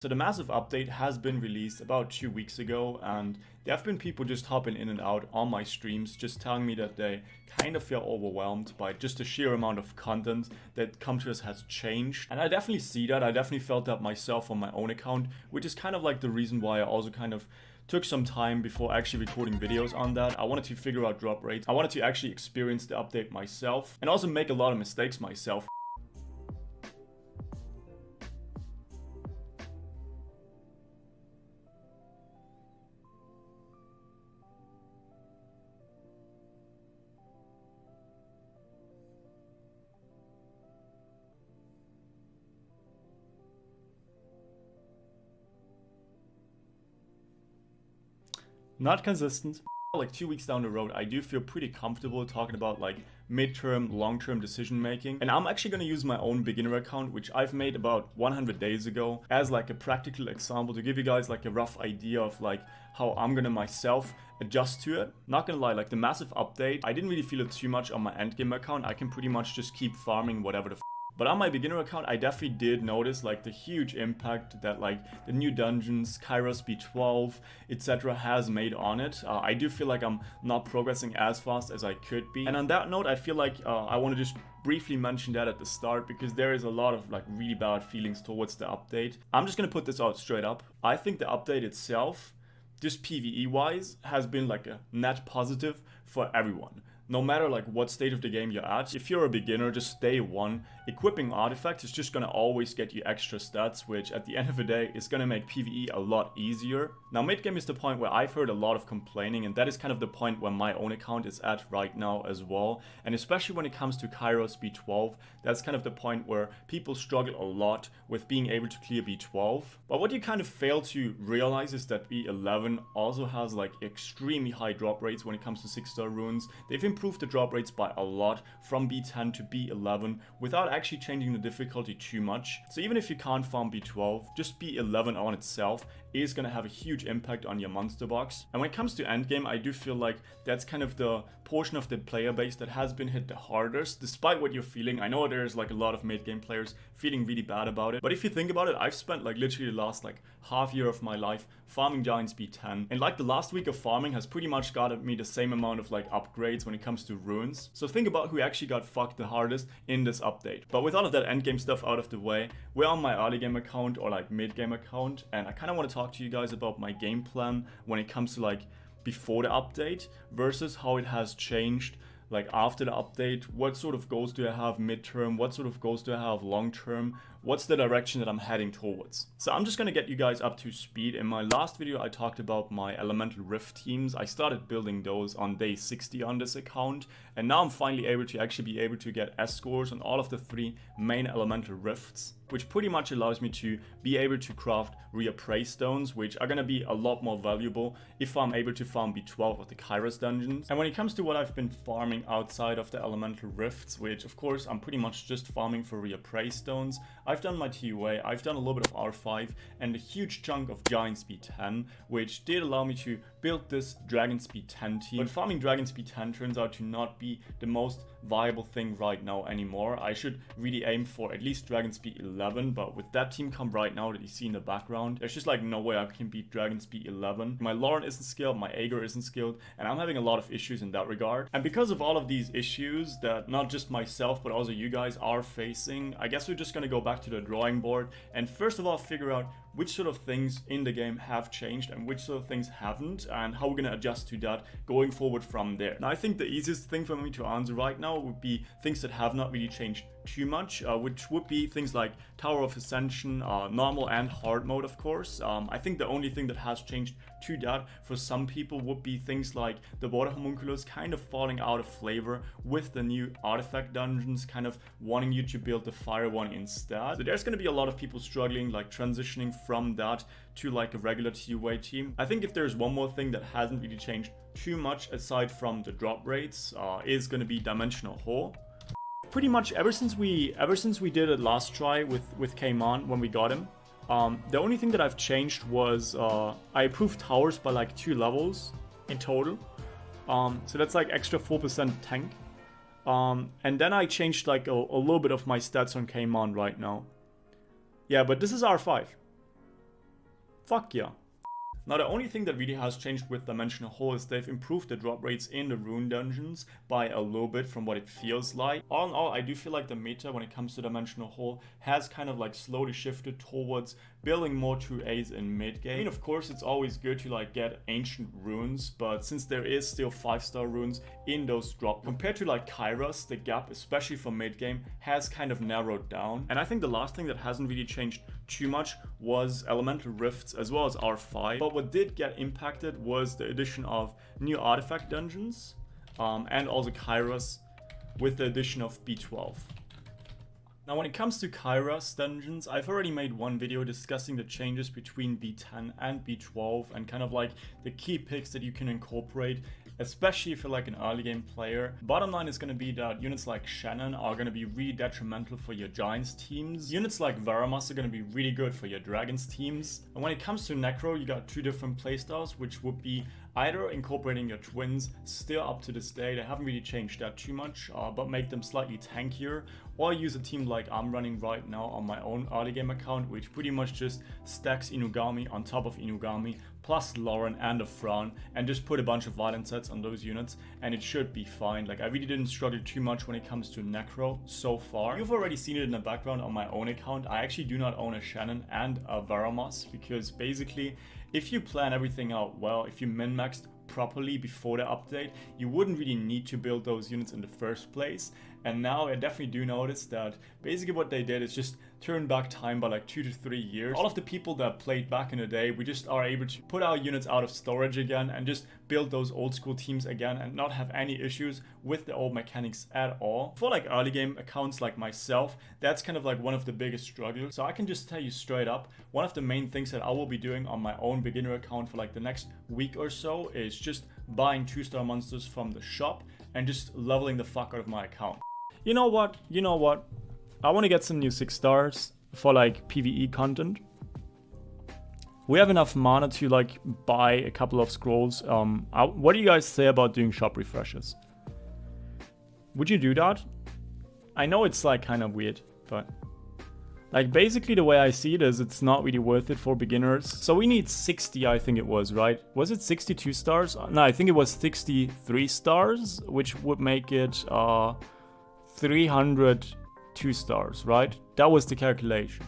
So the massive update has been released about 2 weeks ago, and there have been people just hopping in and out on my streams just telling me that they kind of feel overwhelmed by just the sheer amount of content that Cairos has changed. And I definitely see that. I definitely felt that myself on my own account, which is kind of like the reason why I also kind of took some time before actually recording videos on that. I wanted to figure out drop rates. I wanted to actually experience the update myself and also make a lot of mistakes myself. Not consistent. Like 2 weeks down the road, I do feel pretty comfortable talking about like midterm, long-term decision making. And I'm actually going to use my own beginner account, which I've made about 100 days ago, as like a practical example to give you guys like a rough idea of like how I'm going to myself adjust to it. Not gonna lie, like the massive update, I didn't really feel it too much on my endgame account. I can pretty much just keep farming whatever the but on my beginner account, I definitely did notice like the huge impact that like the new dungeons, Kairos B12, etc. has made on it. I do feel like I'm not progressing as fast as I could be. And on that note, I feel like I want to just briefly mention that at the start because there is a lot of like really bad feelings towards the update. I'm just gonna put this out straight up. I think the update itself, just PvE wise, has been like a net positive for everyone. No matter like what state of the game you're at, if you're a beginner, just day one, equipping artifacts is just gonna always get you extra stats, which at the end of the day is gonna make PvE a lot easier. Now mid game is the point where I've heard a lot of complaining, and that is kind of the point where my own account is at right now as well. And especially when it comes to Cairos B12, that's kind of the point where people struggle a lot with being able to clear B12. But what you kind of fail to realize is that B11 also has like extremely high drop rates when it comes to 6-star runes. They've improved the drop rates by a lot from B10 to B11 without actually changing the difficulty too much. So even if you can't farm B12, just B11 on itself is going to have a huge impact on your monster box. And when it comes to endgame, I do feel like that's kind of the portion of the player base that has been hit the hardest, despite what you're feeling. I know there's like a lot of mid-game players feeling really bad about it, but if you think about it, I've spent like literally the last like half year of my life farming Giants B10, and like the last week of farming has pretty much got me the same amount of like upgrades when it comes to runes. So think about who actually got fucked the hardest in this update. But with all of that endgame stuff out of the way, we're on my early game account or like mid-game account, and I kind of want to talk to you guys about my game plan when it comes to like before the update versus how it has changed like after the update. What sort of goals do I have midterm? What sort of goals do I have long term? What's the direction that I'm heading towards? So I'm just gonna get you guys up to speed. In my last video, I talked about my elemental rift teams. I started building those on day 60 on this account, and now I'm finally able to actually be able to get S scores on all of the 3 main elemental rifts, which pretty much allows me to be able to craft reappraise stones, which are gonna be a lot more valuable if I'm able to farm B12 of the Kairos dungeons. And when it comes to what I've been farming outside of the elemental rifts, which of course I'm pretty much just farming for reappraise stones, I've done my TUA, I've done a little bit of R5 and a huge chunk of Giant Speed 10, which did allow me to build this Dragon Speed 10 team. But farming Dragon Speed 10 turns out to not be the most viable thing right now anymore. I should really aim for at least Dragon Speed 11, but with that team comp right now that you see in the background, there's just like no way I can beat Dragon Speed 11. My Lauren isn't skilled, my Aegir isn't skilled, and I'm having a lot of issues in that regard. And because of all of these issues that not just myself but also you guys are facing, I guess we're just gonna go back to the drawing board and first of all figure out which sort of things in the game have changed and which sort of things haven't, and how we're going to adjust to that going forward from there. Now I think the easiest thing for me to answer right now would be things that have not really changed too much, which would be things like Tower of Ascension, normal and hard mode of course. I think the only thing that has changed to that for some people would be things like the water homunculus kind of falling out of flavor with the new artifact dungeons kind of wanting you to build the fire one instead. So there's going to be a lot of people struggling like transitioning from that to like a regular TUA team. I think if there's one more thing that hasn't really changed too much aside from the drop rates is going to be dimensional hole. Pretty much ever since we did it last try with Kaimon when we got him, the only thing that I've changed was I improved towers by like 2 levels in total. So that's like extra 4% tank. And then I changed like a little bit of my stats on Kaimon right now. Yeah, but this is R5. Fuck yeah. Now the only thing that really has changed with Dimensional Hole is they've improved the drop rates in the rune dungeons by a little bit from what it feels like. All in all, I do feel like the meta when it comes to Dimensional Hole has kind of like slowly shifted towards building more 2As in mid game. I mean, of course, it's always good to like get ancient runes, but since there is still 5-star runes in those drop, compared to like Kairos, the gap, especially for mid game, has kind of narrowed down. And I think the last thing that hasn't really changed too much was elemental rifts as well as R5. But what did get impacted was the addition of new artifact dungeons and also Kairos with the addition of B12. Now when it comes to Kairos dungeons, I've already made one video discussing the changes between B10 and B12 and kind of like the key picks that you can incorporate, especially if you're like an early game player. Bottom line is going to be that units like Shannon are going to be really detrimental for your Giants teams. Units like Varamas are going to be really good for your Dragons teams. And when it comes to Necro, you got two different playstyles, which would be either incorporating your twins, still up to this day, they haven't really changed that too much, but make them slightly tankier, or use a team like I'm running right now on my own early game account, which pretty much just stacks Inugami on top of Inugami, plus Lauren and a Fran, and just put a bunch of violent sets on those units, and it should be fine. Like, I really didn't struggle too much when it comes to Necro so far. You've already seen it in the background on my own account. I actually do not own a Shannon and a Varamos, because basically, if you plan everything out well, if you min-maxed properly before the update, you wouldn't really need to build those units in the first place. And now I definitely do notice that basically what they did is just turn back time by like 2 to 3 years. All of the people that played back in the day, we just are able to put our units out of storage again and just build those old school teams again and not have any issues with the old mechanics at all. For like early game accounts like myself, that's kind of like one of the biggest struggles. So I can just tell you straight up, one of the main things that I will be doing on my own beginner account for like the next week or so is just buying 2-star monsters from the shop and just leveling the fuck out of my account. You know what? I want to get some new 6 stars for like PvE content. We have enough mana to like buy a couple of scrolls. What do you guys say about doing shop refreshes? Would you do that? I know it's like kind of weird, but like basically the way I see it is it's not really worth it for beginners. So we need 60, I think it was, right? Was it 62 stars? No, I think it was 63 stars, which would make it 302 stars, right? That was the calculation.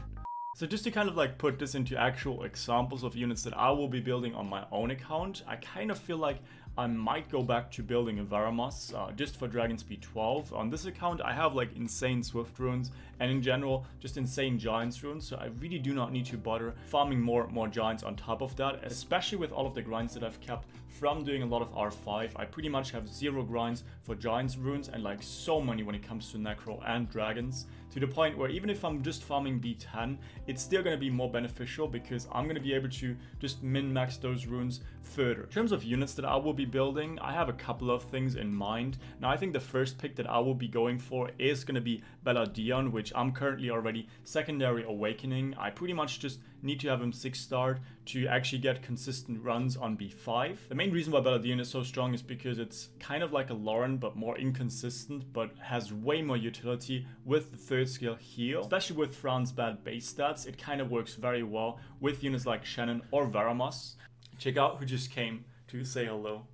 So just to kind of like put this into actual examples of units that I will be building on my own account, I kind of feel like I might go back to building a Varamos just for Dragon Speed 12. On this account, I have like insane Swift runes and in general, just insane Giants runes. So I really do not need to bother farming more Giants on top of that, especially with all of the grinds that I've kept from doing a lot of R5. I pretty much have 0 grinds for Giants runes and like so many when it comes to Necro and Dragons, to the point where even if I'm just farming B10, it's still going to be more beneficial because I'm going to be able to just min-max those runes further. In terms of units that I will be building, I have a couple of things in mind. Now I think the first pick that I will be going for is going to be Belladion, which I'm currently already secondary awakening. I pretty much just need to have him 6-star to actually get consistent runs on B5. The main reason why Belladion is so strong is because it's kind of like a Lauren but more inconsistent, but has way more utility with the 3rd skill heal. Especially with Fran's bad base stats, it kind of works very well with units like Shannon or Varamos. Check out who just came to say hello.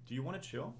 Do you want to chill?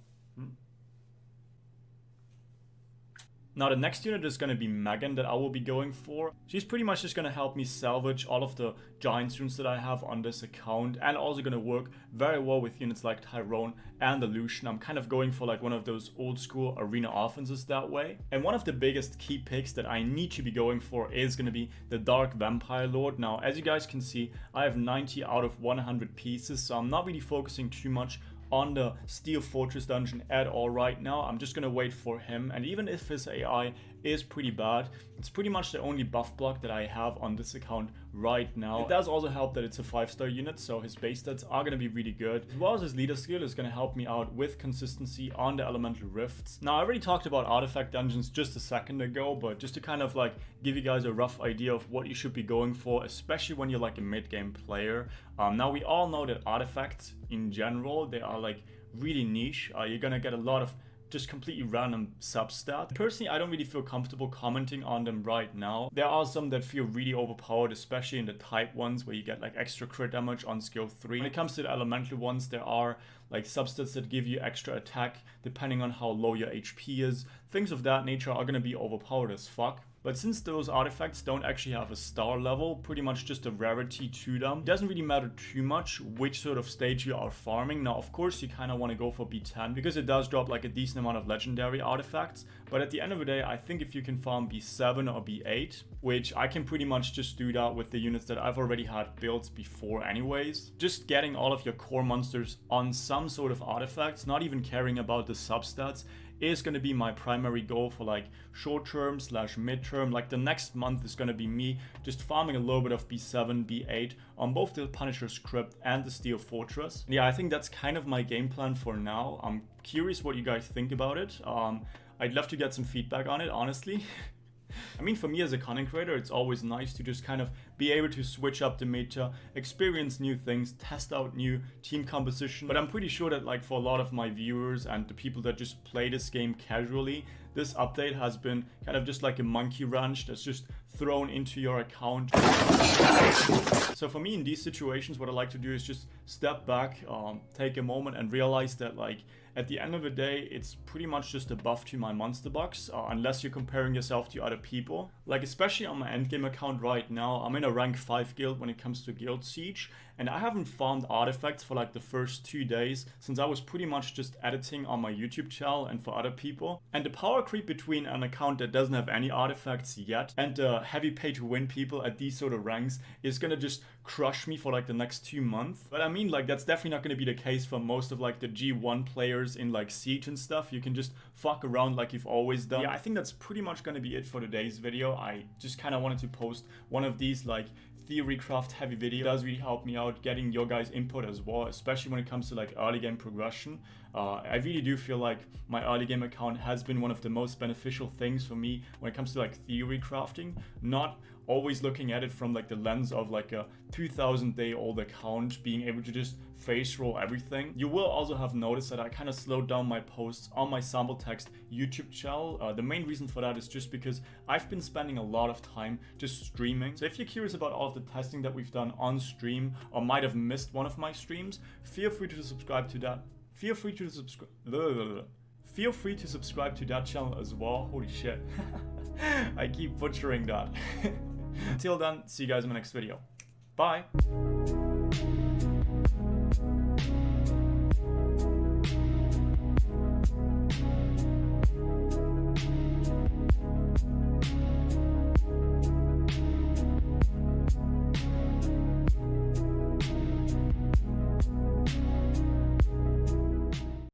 Now the next unit is going to be Megan that I will be going for. She's pretty much just going to help me salvage all of the Giants runes that I have on this account, and also going to work very well with units like Tyrone and Illusion. I'm kind of going for like one of those old school arena offenses that way. And one of the biggest key picks that I need to be going for is going to be the Dark Vampire Lord. Now as you guys can see, I have 90 out of 100 pieces, so I'm not really focusing too much on the Steel Fortress dungeon at all right now. I'm just gonna wait for him, and even if his AI is pretty bad, it's pretty much the only buff block that I have on this account right now. It does also help that it's a 5-star unit, so his base stats are gonna be really good, as well as his leader skill is gonna help me out with consistency on the elemental rifts. Now I already talked about artifact dungeons just a second ago, but just to kind of like give you guys a rough idea of what you should be going for, especially when you're like a mid-game player. Now we all know that artifacts in general, they are like really niche. You're gonna get a lot of just completely random substat. Personally, I don't really feel comfortable commenting on them right now. There are some that feel really overpowered, especially in the type ones where you get like extra crit damage on skill 3. When it comes to the elemental ones, there are like substats that give you extra attack depending on how low your HP is. Things of that nature are gonna be overpowered as fuck. But since those artifacts don't actually have a star level, pretty much just a rarity to them, it doesn't really matter too much which sort of stage you are farming. Now, of course, you kind of want to go for B10 because it does drop like a decent amount of legendary artifacts. But at the end of the day, I think if you can farm B7 or B8, which I can pretty much just do that with the units that I've already had built before anyways, just getting all of your core monsters on some sort of artifacts, not even caring about the substats, is going to be my primary goal for like short term / mid term. Like the next month is going to be me just farming a little bit of B7, B8 on both the Punisher's Crypt and the Steel Fortress. And yeah, I think that's kind of my game plan for now. I'm curious what you guys think about it. I'd love to get some feedback on it, honestly. I mean, for me as a content creator, it's always nice to just kind of be able to switch up the meta, experience new things, test out new team composition. But I'm pretty sure that like for a lot of my viewers and the people that just play this game casually, this update has been kind of just like a monkey wrench that's just thrown into your account. So for me in these situations, what I like to do is just step back, take a moment and realize that like at the end of the day, it's pretty much just a buff to my monster box, unless you're comparing yourself to other people. Like especially on my endgame account right now, I'm in a rank 5 guild when it comes to Guild Siege, and I haven't farmed artifacts for like the first 2 days since I was pretty much just editing on my YouTube channel and for other people. And the power creep between an account that doesn't have any artifacts yet and the heavy pay to win people at these sort of ranks is gonna just crush me for like the next 2 months. But I mean, like that's definitely not gonna be the case for most of like the G1 players in like Siege and stuff. You can just fuck around like you've always done. Yeah, I think that's pretty much gonna be it for today's video. I just kind of wanted to post one of these like theory craft heavy videos. It does really help me out getting your guys input as well, especially when it comes to like early game progression. I really do feel like my early game account has been one of the most beneficial things for me when it comes to like theory crafting, not always looking at it from like the lens of like a 2,000-day-old account being able to just face roll everything. You will also have noticed that I kind of slowed down my posts on my sample text YouTube channel. The main reason for that is just because I've been spending a lot of time just streaming. So if you're curious about all of the testing that we've done on stream or might have missed one of my streams, feel free to subscribe to that. Feel free to subscribe to that channel as well. Holy shit. I keep butchering that. Until then, see you guys in the next video. Bye.